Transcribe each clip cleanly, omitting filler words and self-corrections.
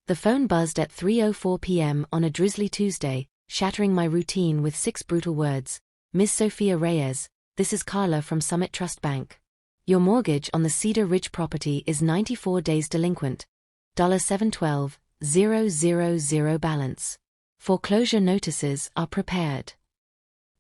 The phone buzzed at 3:04 p.m. on a drizzly Tuesday, shattering my routine with 6 brutal words. Ms. Sophia Reyes, this is Carla from Summit Trust Bank. Your mortgage on the Cedar Ridge property is 94 days delinquent. $712,000 balance. Foreclosure notices are prepared.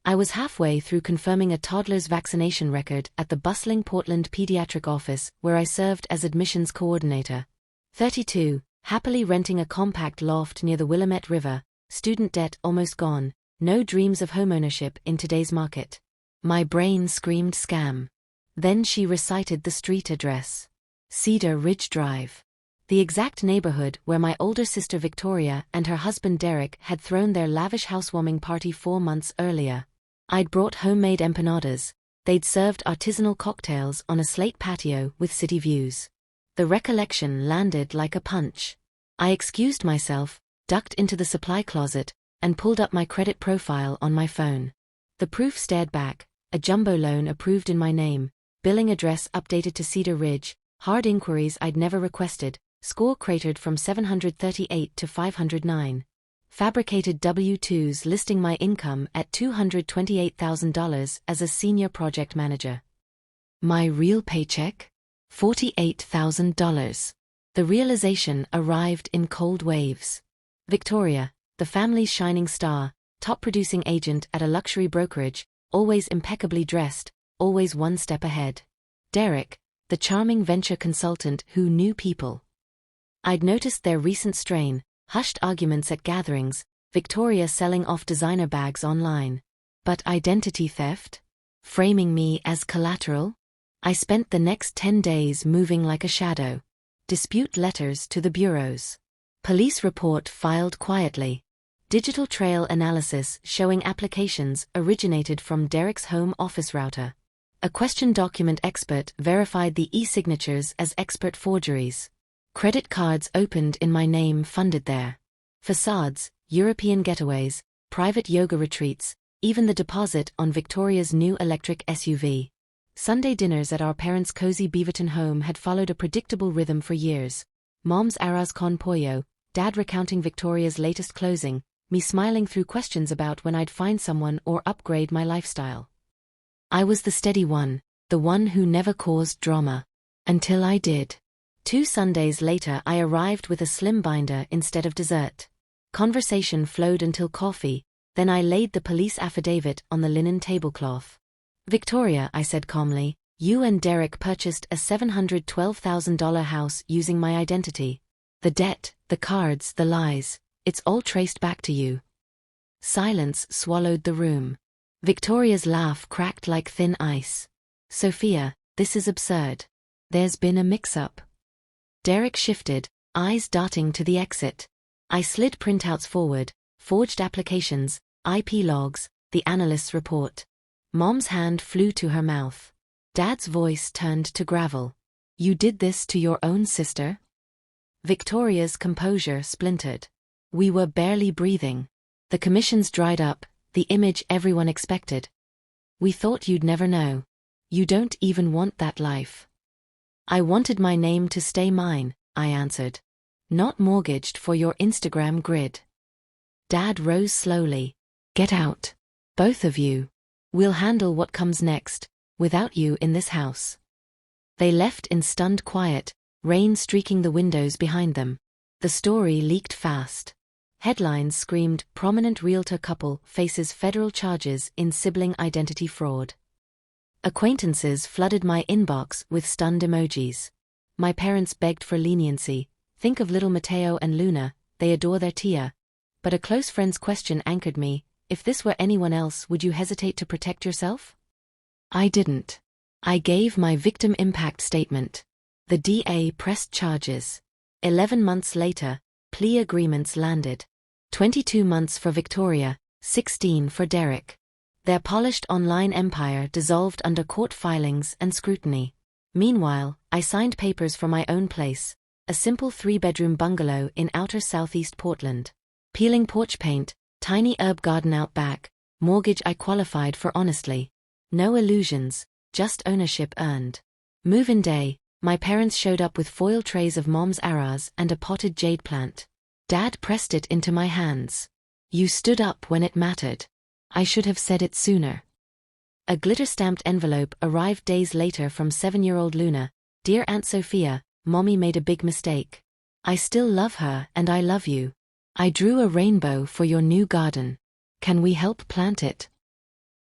I was halfway through confirming a toddler's vaccination record at the bustling Portland pediatric office where I served as admissions coordinator. 32, happily renting a compact loft near the Willamette River, student debt almost gone, no dreams of homeownership in today's market. My brain screamed scam. Then she recited the street address. Cedar Ridge Drive. The exact neighborhood where my older sister Victoria and her husband Derek had thrown their lavish housewarming party 4 months earlier. I'd brought homemade empanadas. They'd served artisanal cocktails on a slate patio with city views. The recollection landed like a punch. I excused myself, ducked into the supply closet, and pulled up my credit profile on my phone. The proof stared back, a jumbo loan approved in my name, billing address updated to Cedar Ridge, hard inquiries I'd never requested, score cratered from 738 to 509. Fabricated W-2s listing my income at $228,000 as a senior project manager. My real paycheck? $48,000. The realization arrived in cold waves. Victoria, the family's shining star, top producing agent at a luxury brokerage, always impeccably dressed, always one step ahead. Derek, the charming venture consultant who knew people. I'd noticed their recent strain, hushed arguments at gatherings, Victoria selling off designer bags online. But identity theft? Framing me as collateral? I spent the next 10 days moving like a shadow. Dispute letters to the bureaus. Police report filed quietly. Digital trail analysis showing applications originated from Derek's home office router. A question document expert verified the e-signatures as expert forgeries. Credit cards opened in my name funded there. Facades, European getaways, private yoga retreats, even the deposit on Victoria's new electric SUV. Sunday dinners at our parents' cozy Beaverton home had followed a predictable rhythm for years. Mom's arroz con pollo, Dad recounting Victoria's latest closing, me smiling through questions about when I'd find someone or upgrade my lifestyle. I was the steady one, the one who never caused drama. Until I did. 2 Sundays later I arrived with a slim binder instead of dessert. Conversation flowed until coffee, then I laid the police affidavit on the linen tablecloth. Victoria, I said calmly, you and Derek purchased a $712,000 house using my identity. The debt, the cards, the lies, it's all traced back to you. Silence swallowed the room. Victoria's laugh cracked like thin ice. Sophia, this is absurd. There's been a mix-up. Derek shifted, eyes darting to the exit. I slid printouts forward, forged applications, IP logs, the analyst's report. Mom's hand flew to her mouth. Dad's voice turned to gravel. You did this to your own sister? Victoria's composure splintered. We were barely breathing. The commissions dried up, the image everyone expected. We thought you'd never know. You don't even want that life. I wanted my name to stay mine, I answered. Not mortgaged for your Instagram grid. Dad rose slowly. Get out. Both of you. We'll handle what comes next, without you in this house. They left in stunned quiet, rain streaking the windows behind them. The story leaked fast. Headlines screamed, prominent realtor couple faces federal charges in sibling identity fraud. Acquaintances flooded my inbox with stunned emojis. My parents begged for leniency. Think of little Mateo and Luna, they adore their Tia. But a close friend's question anchored me, if this were anyone else, would you hesitate to protect yourself? I didn't. I gave my victim impact statement. The DA pressed charges. 11 months later, plea agreements landed. 22 months for Victoria, 16 for Derek. Their polished online empire dissolved under court filings and scrutiny. Meanwhile, I signed papers for my own place, a simple 3-bedroom bungalow in outer southeast Portland. Peeling porch paint, tiny herb garden out back, mortgage I qualified for honestly. No illusions, just ownership earned. Move-in day, my parents showed up with foil trays of Mom's arroz and a potted jade plant. Dad pressed it into my hands. You stood up when it mattered. I should have said it sooner. A glitter-stamped envelope arrived days later from 7-year-old Luna. Dear Aunt Sophia, Mommy made a big mistake. I still love her and I love you. I drew a rainbow for your new garden. Can we help plant it?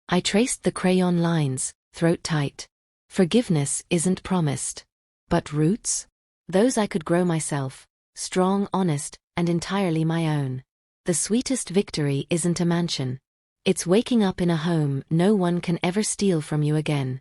I traced the crayon lines, throat tight. Forgiveness isn't promised. But roots? Those I could grow myself, strong, honest, and entirely my own. The sweetest victory isn't a mansion. It's waking up in a home no one can ever steal from you again.